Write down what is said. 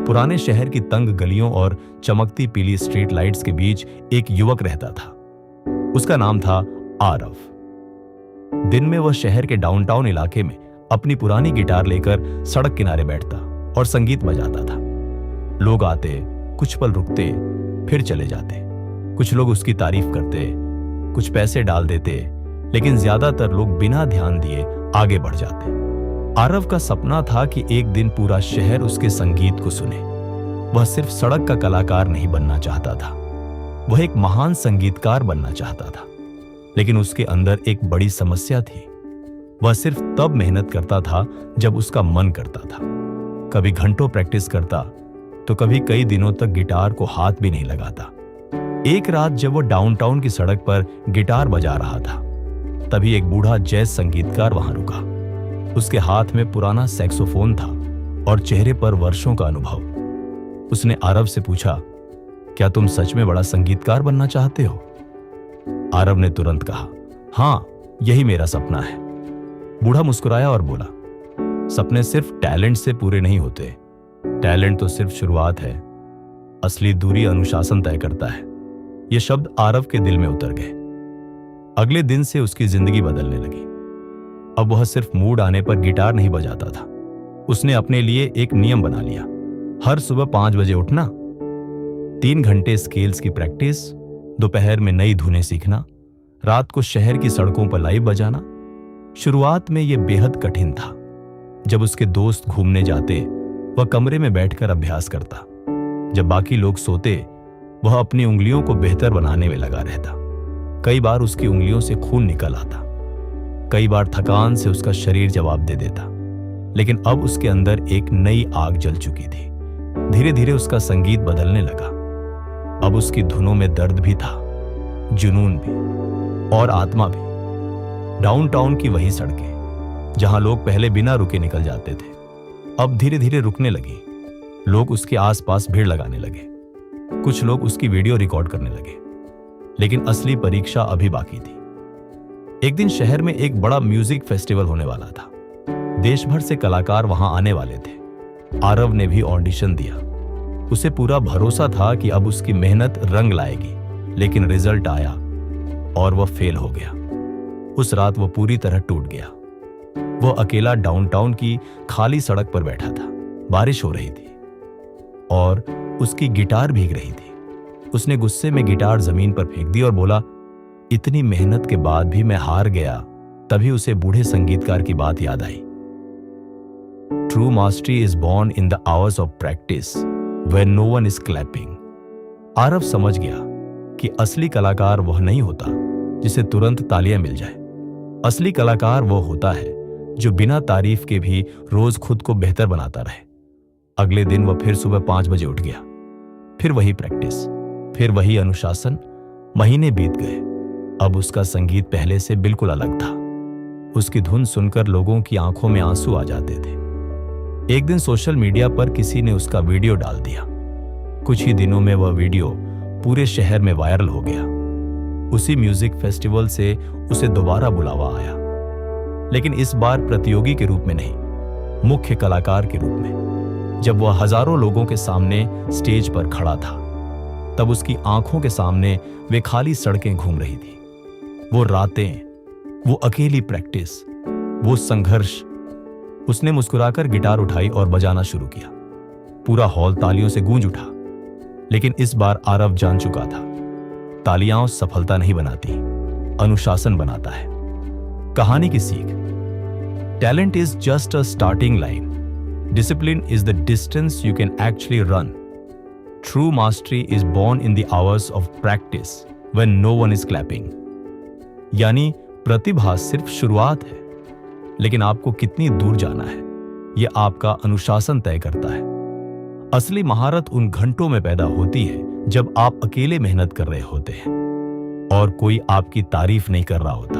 पुराने शहर की तंग गलियों और चमकती पीली स्ट्रीट लाइट्स के बीच एक युवक रहता था। उसका नाम था आरव। दिन में वह शहर के डाउनटाउन इलाके में अपनी पुरानी गिटार लेकर सड़क किनारे बैठता और संगीत बजाता था। लोग आते, कुछ पल रुकते, फिर चले जाते। कुछ लोग उसकी तारीफ करते, कुछ पैसे डाल देते, लेकिन ज्यादातर लोग बिना ध्यान दिए आगे बढ़ जाते। आरव का सपना था कि एक दिन पूरा शहर उसके संगीत को सुने। वह सिर्फ सड़क का कलाकार नहीं बनना चाहता था, वह एक महान संगीतकार बनना चाहता था। लेकिन उसके अंदर एक बड़ी समस्या थी। वह सिर्फ तब मेहनत करता था जब उसका मन करता था। कभी घंटों प्रैक्टिस करता तो कभी कई दिनों तक गिटार को हाथ भी नहीं लगाता। एक रात जब वो डाउनटाउन की सड़क पर गिटार बजा रहा था, तभी एक बूढ़ा जैज संगीतकार वहां रुका। उसके हाथ में पुराना सैक्सोफोन था और चेहरे पर वर्षों का अनुभव। उसने आरव से पूछा, क्या तुम सच में बड़ा संगीतकार बनना चाहते हो? आरव ने तुरंत कहा, हाँ, यही मेरा सपना है। बूढ़ा मुस्कुराया और बोला, सपने सिर्फ टैलेंट से पूरे नहीं होते। टैलेंट तो सिर्फ शुरुआत है, असली दूरी अनुशासन तय करता है। ये शब्द आरव के दिल में उतर गए। अगले दिन से उसकी जिंदगी बदलने लगी। अब वह सिर्फ मूड आने पर गिटार नहीं बजाता था। उसने अपने लिए एक नियम बना लिया, हर सुबह 5 बजे उठना, 3 घंटे स्केल्स की प्रैक्टिस, दोपहर में नई धुनें सीखना, रात को शहर की सड़कों पर लाइव बजाना। शुरुआत में यह बेहद कठिन था। जब उसके दोस्त घूमने जाते, वह कमरे में बैठकर अभ्यास करता। जब बाकी लोग सोते, वह अपनी उंगलियों को बेहतर बनाने में लगा रहता। कई बार उसकी उंगलियों से खून निकल आता, कई बार थकान से उसका शरीर जवाब दे देता। लेकिन अब उसके अंदर एक नई आग जल चुकी थी। धीरे धीरे उसका संगीत बदलने लगा। अब उसकी धुनों में दर्द भी था, जुनून भी और आत्मा भी। डाउनटाउन की वही सड़कें जहां लोग पहले बिना रुके निकल जाते थे, अब धीरे धीरे रुकने लगी। लोग उसके आसपास भीड़ लगाने लगे। कुछ लोग उसकी वीडियो रिकॉर्ड करने लगे। लेकिन असली परीक्षा अभी बाकी थी। एक दिन शहर में एक बड़ा म्यूजिक फेस्टिवल होने वाला था। देश भर से कलाकार वहां आने वाले थे। आरव ने भी ऑडिशन दिया। उसे पूरा भरोसा था कि अब उसकी मेहनत रंग लाएगी। लेकिन रिजल्ट आया और वह फेल हो गया। उस रात वह पूरी तरह टूट गया। वह अकेला डाउनटाउन की खाली सड़क पर बैठा था। बारिश हो रही थी और उसकी गिटार भीग रही थी। उसने गुस्से में गिटार जमीन पर फेंक दी और बोला, इतनी मेहनत के बाद भी मैं हार गया। तभी उसे बूढ़े संगीतकार की बात याद आई। True mastery is born in the hours of practice when no one is clapping. Aarav समझ गया कि असली कलाकार वह नहीं होता जिसे तुरंत तालियां मिल जाए। असली कलाकार वह होता है जो बिना तारीफ के भी रोज खुद को बेहतर बनाता रहे। अगले दिन वह फिर सुबह 5 बजे उठ गया। फिर वही प्रैक्टिस, फिर वही अनुशासन। महीने बीत गए। अब उसका संगीत पहले से बिल्कुल अलग था। उसकी धुन सुनकर लोगों की आंखों में आंसू आ जाते थे। एक दिन सोशल मीडिया पर किसी ने उसका वीडियो डाल दिया। कुछ ही दिनों में वह वीडियो पूरे शहर में वायरल हो गया। उसी म्यूजिक फेस्टिवल से उसे दोबारा बुलावा आया, लेकिन इस बार प्रतियोगी के रूप में नहीं, मुख्य कलाकार के रूप में। जब वह हजारों लोगों के सामने स्टेज पर खड़ा था, तब उसकी आंखों के सामने वे खाली सड़कें घूम रही थी। वो रातें, वो अकेली प्रैक्टिस, वो संघर्ष। उसने मुस्कुराकर गिटार उठाई और बजाना शुरू किया। पूरा हॉल तालियों से गूंज उठा। लेकिन इस बार आरव जान चुका था, तालियां सफलता नहीं बनाती, अनुशासन बनाता है। कहानी की सीख, talent is just a starting line, discipline is the distance you can actually run, true mastery is born in the hours of practice when no one is clapping. यानी प्रतिभा सिर्फ शुरुआत है, लेकिन आपको कितनी दूर जाना है यह आपका अनुशासन तय करता है। असली महारत उन घंटों में पैदा होती है जब आप अकेले मेहनत कर रहे होते हैं और कोई आपकी तारीफ नहीं कर रहा होता।